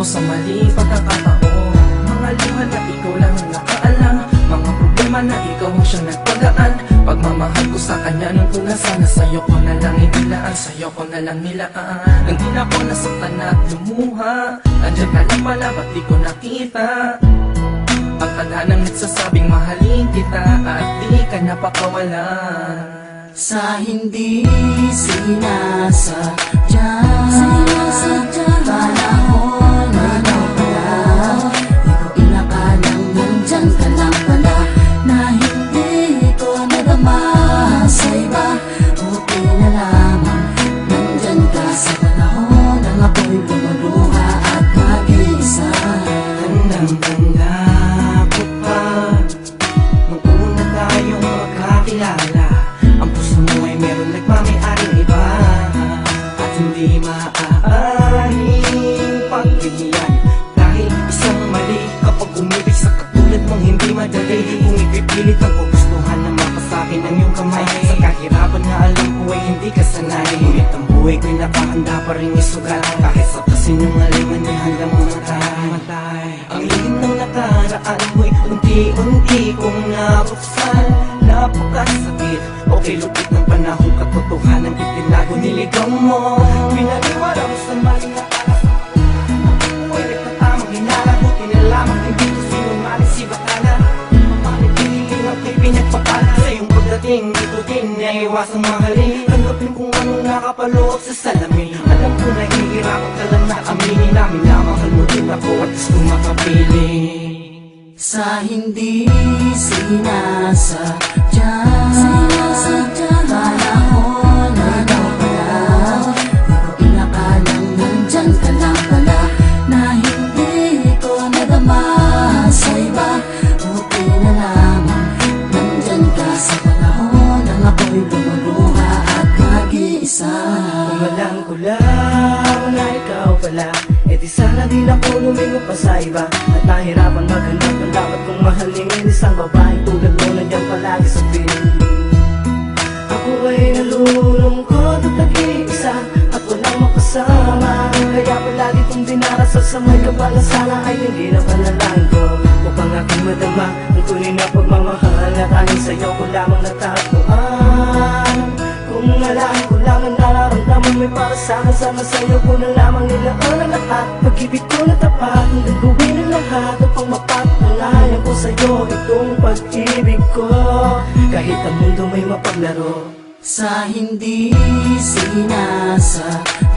ko sa mali pagkakataon. Mga luha na ikaw lang ang nakaalam, mga problema na ikaw ang siyang nagpagaan. Pagmamahal ko sa kanya nung una, sana sa'yo ko na lang inilaan, sa'yo ko na lang nilaan. Nang di na ako nasaktan at lumuha, andyan ka lang pala, ba't di ko nakita? Ang tadhanang nagsasabing mahalin kita at di ka napakawalan. Sa hindi sinasadya, panahon na ikaw pala, di ko inakalang nandyan ka lang pala, na hindi ko nadama sa iba. Buti na lamang nandyan ka sa panahon nang ako'y lumuluha at mag-iisa. Tandang-tanda ko pa nung una tayong magkakilala, ang puso mo ay meron nagmamay-aring iba, at hindi maaaring pagbigyan dahil isang mali. Kapag umibig sa katulad mong hindi madali, kung ipipilit ang gugustuhan na mapasakin ang iyong kamay, sa kahirapan na alam ko ay hindi ka sanay. Ngunit ang buhay ko'y nakahanda pa rin isugal, kahit sa kasinungalingan ay handang mamatay. Ang lihim ng nakaraan mo'y unti-unti kong nabuksan. Napakasakit, okay lupit ng panahon, katotohanan itinago, niligaw mo. Pinaniwala mo sa maling akala sa buhay, nagtatamang hinala, buti na lamang hindi ko sinungaling si Batala. Mamalit piniling at may pinagpapala sa iyong pagdating, dito din naiwasang mahalin. Tanggapin kung anong nakapaloob sa salamin. Alam ko na hihirapan ka lang na aminin namin na mahal mo din ako at gusto makapiling. Sa hindi sinasadya, panahon na ikaw pala, di ko inakalang nandyan ka lang pala, na hindi ko nadama sa iba. Buti na lamang nandyan ka sa panahon nang ako'y lumuluha at mag-iisa. Kung alam ko lang na ikaw pala, e di sana din ako lumingo pa sa iba, at nahirapan maghanap ng dapat kong mahalingin. Isang babae tulad mo nandiyan palagi sa piling. Ako ay nalulungkot at nag-iisa at walang makasama, kaya palagi kong dinarasal sa may kapal na sana ay hindi na panalangin ko, upang aking madama ang tunay na pagmamahal na tanging sa'yo ko lamang natagpuan. Kung alam ko lang ang nararamdaman may para sa'kin, sana sa'yo ko na lamang nilaan ang lahat. Pag-ibig ko na tapat, ang gagawin ang lahat upang mapatunayan ko sa'yo itong pag-ibig ko, kahit ang mundo may mapaglaro. Sa hindi sinasadya,